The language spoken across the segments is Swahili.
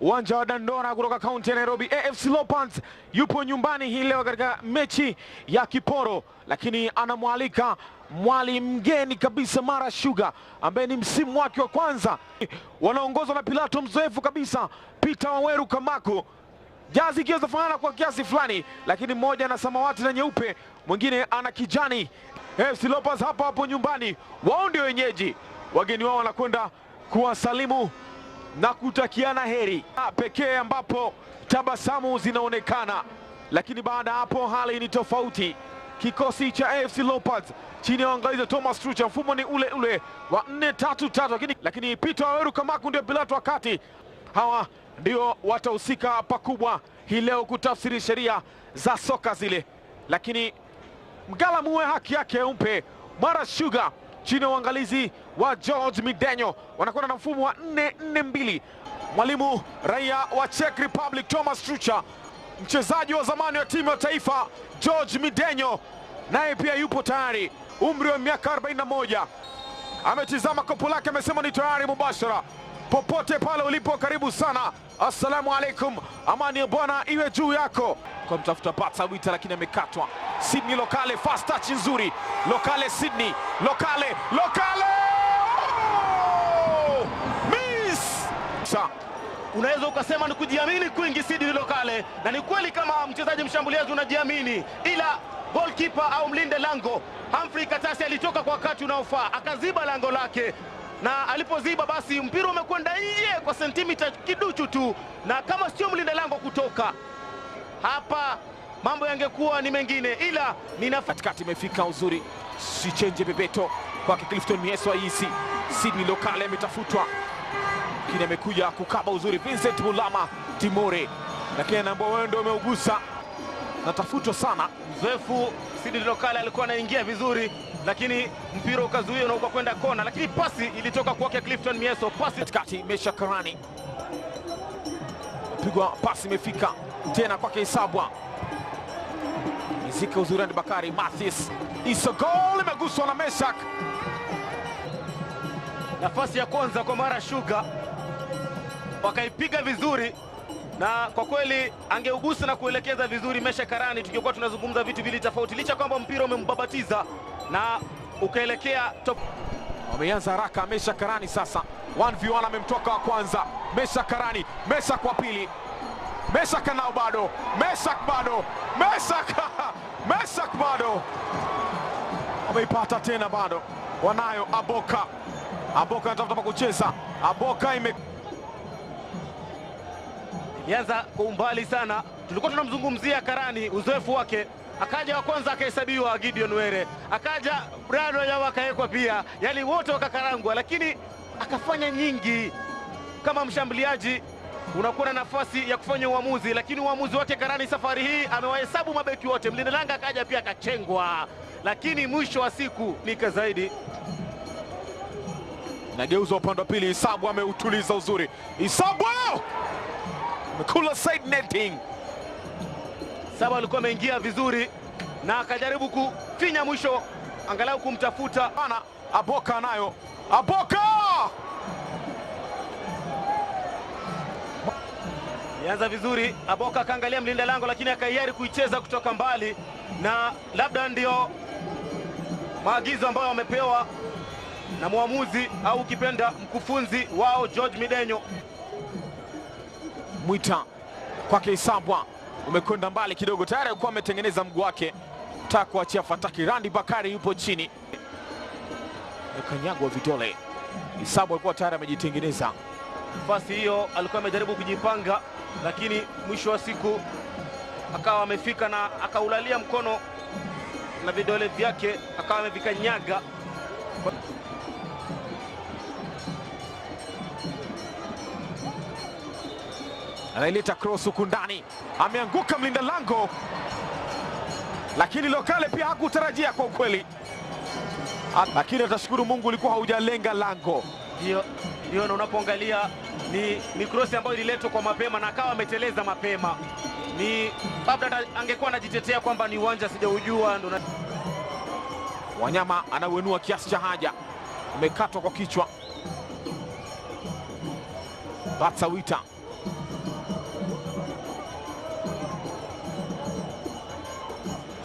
uwanja wa Dandora kutoka kaunti ya Nairobi. AFC Leopards yupo nyumbani hii leo katika mechi ya kiporo, lakini anamwalika mwalimu mgeni kabisa Mara Sugar, ambaye ni msimu wake wa kwanza. Wanaongozwa na Pilato mzoefu kabisa, Peter Waweru Kamaku. Jazi ikiwa zafanana kwa kiasi fulani, lakini mmoja ana samawati na nyeupe, mwingine ana kijani. AFC Leopards hapa hapo nyumbani, wao ndio wenyeji. Wageni wao wanakwenda kuwasalimu na kutakiana heri pekee, ambapo tabasamu zinaonekana, lakini baada hapo hali ni tofauti. Kikosi cha AFC Leopards chini ya uangalizi Thomas Tuchel, mfumo ni ule ule wa 4-3-3, lakini Peter Waweru Kamaku ndio Pilato wakati. Hawa ndio watahusika pakubwa hii leo kutafsiri sheria za soka zile, lakini mgala muwe haki yake umpe. Mara Sugar chini ya uangalizi wa George Midenyo wanakwenda na mfumo wa 4-4-2. Mwalimu raia wa Czech Republic Thomas Tuchel, mchezaji wa zamani wa timu ya taifa George Midenyo naye pia yupo tayari, umri wa miaka 41. Ametizama kopo lake, amesema ni tayari mubashara. Popote pale ulipo, karibu sana. Assalamu alaikum, amani ya Bwana iwe juu yako. Kwa mtafuta Batsa Wita, lakini amekatwa. Sydney Lokale, fast touch nzuri. Lokale Sydney, Lokale oh! Miss! Unaweza ukasema ni kujiamini kwingi Sydney Lokale, na ni kweli kama mchezaji mshambuliaji unajiamini, ila goalkeeper au mlinde lango Humphrey Katasi alitoka kwa wakati unaofaa, akaziba lango lake, na alipoziba basi mpira umekwenda nje kwa sentimita kiduchu tu, na kama sio mlinda lango kutoka hapa mambo yangekuwa ni mengine, ila ni katikati imefika uzuri. Si change bebeto kwa Clifton Mieso Aisi. Sydney Lokale ametafutwa, lakini amekuja kukaba uzuri Vincent Mulama Timore, lakini anaambia wewe ndio umeugusa, natafutwa sana. Mzoefu Sydney Lokale alikuwa anaingia vizuri, lakini mpira ukazuia na ukakwenda kona, lakini pasi ilitoka kwake Clifton Mieso. Pasi katikati Mesha Karani, pigwa pasi imefika tena kwake Isabwa, mizika uzuri Bakari Mathis. Isa goal imeguswa na Meshak. Nafasi ya kwanza kwa Mara Sugar, wakaipiga vizuri, na kwa kweli angeugusa na kuelekeza vizuri Mesha Karani, tungekuwa tunazungumza vitu vili tofauti, licha kwamba mpira umembabatiza na ukaelekea top. Wameanza haraka Mesha Karani sasa, 1v1 amemtoka wa kwanza Mesha Karani, Meshak wa pili, Meshak nao bado, Meshak bado wameipata tena, bado wanayo. Aboka anatafuta pa kucheza, Aboka ilianza kwa umbali sana. Tulikuwa tunamzungumzia Karani, uzoefu wake, akaja wa kwanza akahesabiwa Gideon Were, akaja Brado Yawa akawekwa pia, yani wote wakakarangwa, lakini akafanya nyingi. Kama mshambuliaji unakuwa na nafasi ya kufanya uamuzi, lakini uamuzi wake Karani safari hii amewahesabu mabeki wote. Mlinda langa akaja pia akachengwa, lakini mwisho wa siku nika zaidi. Nageuza upande wa pili, Isabu ameutuliza uzuri. Isabu mekula side netting. Isabu alikuwa ameingia vizuri na akajaribu kufinya mwisho, angalau kumtafuta. Aboka nayo, Aboka alianza vizuri. Aboka akaangalia mlinda lango, lakini akaiari kuicheza kutoka mbali, na labda ndio maagizo ambayo wamepewa na muamuzi au ukipenda mkufunzi wao George Midenyo. Mwita kwake Isabwa umekwenda mbali kidogo, tayari alikuwa ametengeneza mguu wake, taka kuachia fataki. Randi Bakari yupo chini, amekanyagwa vidole. Isabwa alikuwa tayari amejitengeneza nafasi hiyo, alikuwa amejaribu kujipanga, lakini mwisho wa siku akawa amefika na akaulalia mkono na vidole vyake akawa amevikanyaga. Anaileta cross huku ndani, ameanguka mlinda lango, lakini Lokale pia hakutarajia kwa ukweli, lakini atashukuru Mungu ulikuwa haujalenga lango. Ndio, na unapoangalia ni cross ambayo ililetwa kwa mapema na akawa ameteleza mapema. Ni labda angekuwa anajitetea kwamba ni uwanja sijaujua, ndo Wanyama anauenua kiasi cha haja, umekatwa kwa kichwa. Batsa Wita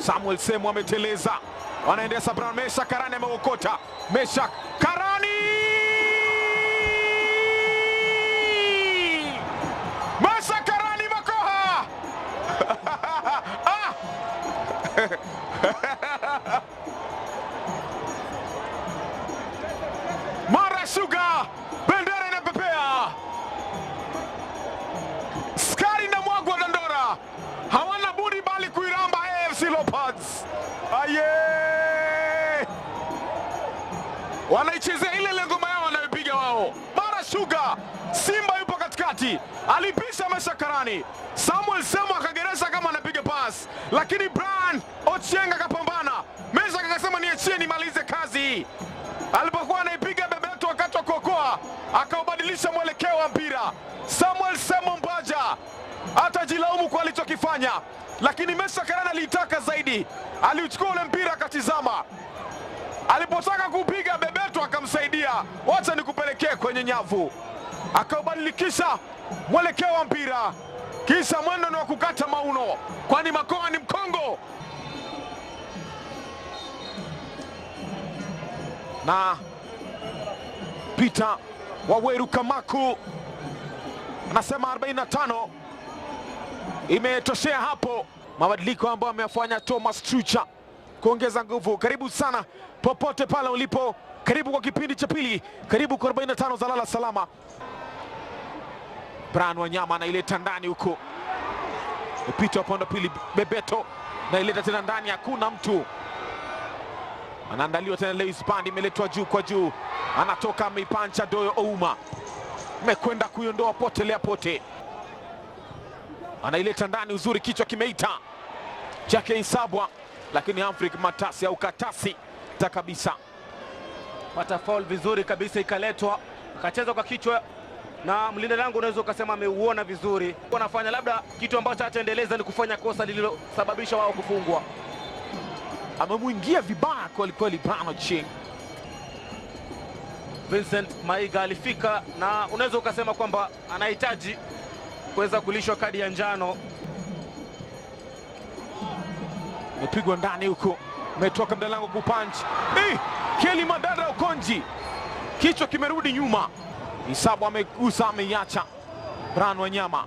Samuel Semu ameteleza, wanaendesa Brown. Mesha Karani ameokota. Mesha Karani, Mesha Karani Makoha Mara Sugar, bendera inapepea, skari na mwagwa Dandora, hawana budi bali kuiramba AFC Leopards. Aye, wanaichezea ile ngoma yao wanayopiga wao. Mara Sugar, Simba yupo katikati, alipisha Mesha Karani. Samuel Semu akagereza kama anapiga pass, lakini Brian Ochieng akapambana. Mesha akasema niachie nimalize kazi hii. Alipokuwa anaipiga Bebeto wakati wa kuokoa, akaubadilisha mwelekeo wa mpira. Samuel Semu Mbaja atajilaumu kwa alichokifanya, lakini Mesha Karani alitaka zaidi. Aliuchukua ule mpira akatizama, alipotaka kupiga Bebeto akamsaidia, wacha nikupelekee kwenye nyavu. Akaubadilikisha mwelekeo wa mpira, kisha mwendo ni wa kukata mauno, kwani Makoha ni Mkongo. Na Peter Waweru Kamaku anasema 45 imetoshea hapo. Mabadiliko ambayo ameyafanya Thomas Trucha kuongeza nguvu. Karibu sana popote pale ulipo, karibu kwa kipindi cha pili, karibu kwa 45 za lala salama. Brian Wanyama anaileta ndani huko, Peter upande pili, Bebeto naileta tena ndani, hakuna mtu. Anaandaliwa tena Lewis Band, imeletwa juu kwa juu, anatoka ameipancha Doyo Ouma, mekwenda kuiondoa potelea pote, anaileta ndani uzuri, kichwa kimeita chake Isabwa, lakini Humphrey Matasi au Katasi ta kabisa pata foul vizuri kabisa, ikaletwa akacheza kwa kichwa, na mlinda lango unaweza ukasema ameuona vizuri. Wanafanya labda kitu ambacho ataendeleza ni kufanya kosa lililosababisha wao kufungwa. Amemwingia vibaya kweli kweli Brian Ochieng. Vincent Maiga alifika, na unaweza ukasema kwamba anahitaji kuweza kulishwa kadi ya njano. Mepigwa ndani huko, umetoka mdalango kupunch. Kelly Madada Okonji, kichwa kimerudi nyuma. Isabu amegusa, ameiacha. Brian Wanyama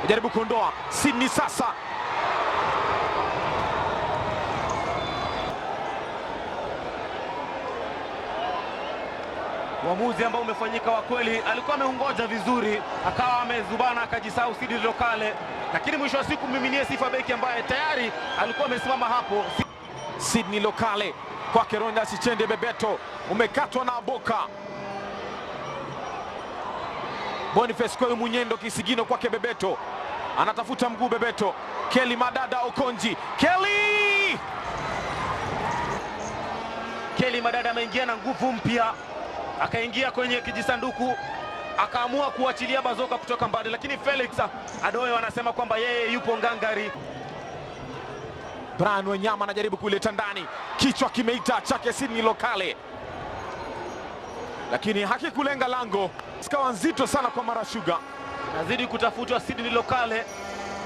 ajaribu kuondoa. Sydney sasa, uamuzi ambao umefanyika wa kweli. Alikuwa ameungoja vizuri, akawa amezubana, akajisahau Sydney Lokale, lakini mwisho wa siku miminie sifa beki ambaye tayari alikuwa amesimama hapo. Sydney Lokale kwake Rondas Chende. Bebeto umekatwa na Boka. Boniface kwa Munyendo, kisigino kwake Bebeto, anatafuta mguu Bebeto. Kelly Madada Okonji, Kelly Madada ameingia na nguvu mpya, akaingia kwenye kijisanduku, akaamua kuachilia bazoka kutoka mbali, lakini Felix Adoyo anasema kwamba yeye yupo ngangari. Brian Wanyama anajaribu kuleta ndani, kichwa kimeita chake Sydney Lokale, lakini hakikulenga lango. Sikawa nzito sana kwa Mara Sugar. Nazidi kutafutwa Sydney Lokale,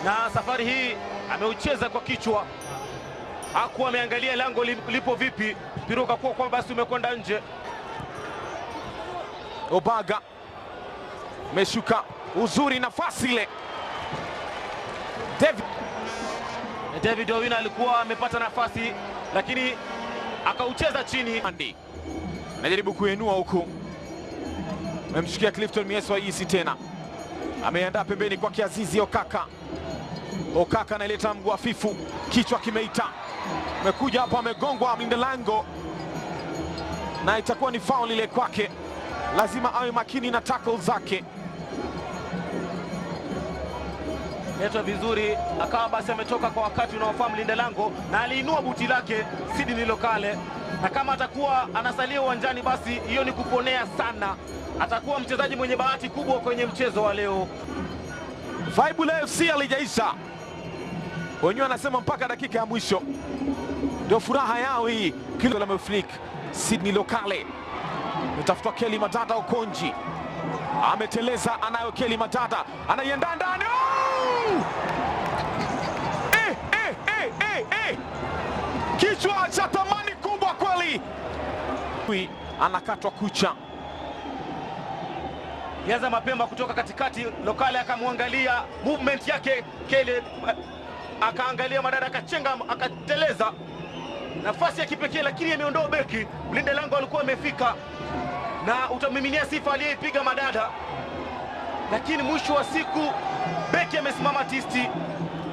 na safari hii ameucheza kwa kichwa, hakuwa ameangalia lango lipo vipi. Mpira ukakuwa kwamba basi umekwenda nje. Obaga meshuka uzuri, nafasi ile. David Owino alikuwa amepata nafasi, lakini akaucheza chini. Andy anajaribu kuinua huku, amemshikia Clifton Mieso Isi, tena ameandaa pembeni kwa Azizi Okaka. Okaka analeta mguu hafifu, kichwa kimeita, amekuja hapa, amegongwa mlinda lango, na itakuwa ni foul ile kwake. Lazima awe makini na tackle zake. Letwa vizuri, akawa basi ametoka kwa wakati unaofaa mlinda lango, na aliinua buti lake Sydney Lokale, na kama atakuwa anasalia uwanjani basi hiyo ni kuponea sana. Atakuwa mchezaji mwenye bahati kubwa kwenye mchezo wa leo. Vibe la FC alijaisha, wenyewe anasema mpaka dakika ya mwisho ndio furaha yao hii. Kilo la mflik Sydney Lokale, mtafutwa Kelly Madada Okonji, ameteleza, anayo Kelly Madada, anaienda ndani. Kichwa cha thamani kubwa kweli. Anakatwa kucha. Yaza mapema kutoka katikati, Lokale akamwangalia movement yake Kele, akaangalia madada, akachenga, akateleza. Nafasi ya kipekee, lakini ameondoa beki. Mlinda lango alikuwa amefika, na utamiminia sifa aliyeipiga madada, lakini mwisho wa siku beki amesimama tisti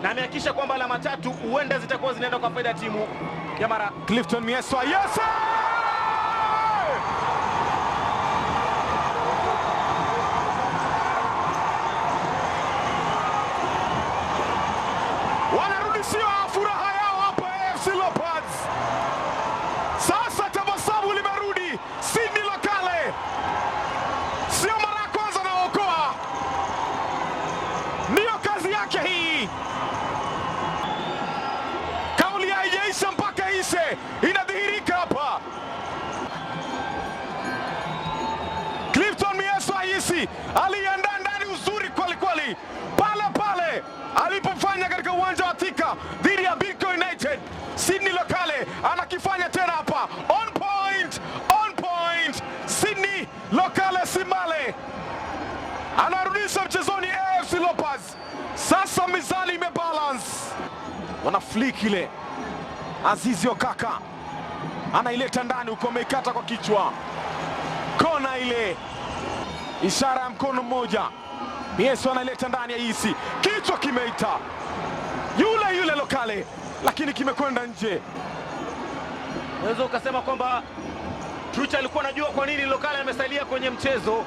na amehakikisha kwamba alama tatu huenda zitakuwa zinaenda kwa faida ya timu ya Mara. Clifton Mieswa, yes! Wanarudishiwa furaha yao hapa AFC Leopards. Sasa tabasamu limerudi. Sydney Lokale sio mara ya kwanza anaokoa, ndiyo kazi yake hii. Kauli haijaisha mpaka ishe, inadhihirika hapa. Clifton Mieswa hisi aliandaa ndani uzuri kweli kweli, pale pale alipofanya katika uwanja wa Thika dhidi ya Bidco United. Sydney Lokale anakifanya tena hapa. On point, on point. Sydney Lokale Simale anarudisha mchezoni AFC Leopards. Sasa mizani imebalance, wana flick ile. Azizi Okaka anaileta ndani huko, ameikata kwa kichwa. Kona ile, ishara ya mkono mmoja. Yesu analeta ndani ya hisi, kichwa kimeita yule Lokale, lakini kimekwenda nje. Unaweza ukasema kwamba Trucha alikuwa anajua kwa nini Lokale amesalia kwenye mchezo,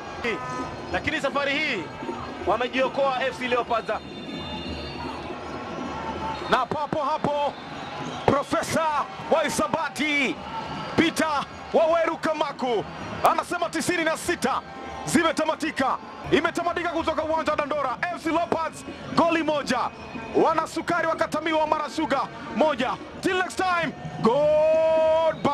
lakini safari hii wamejiokoa FC Leopards. Na papo hapo Profesa wa hisabati Peter Waweru Kamaku anasema 96 zimetamatika. Imetamatika kutoka uwanja wa Dandora. FC Leopards goli moja, Wanasukari wakatamiwa Mara Sugar moja. Till next time, goodbye.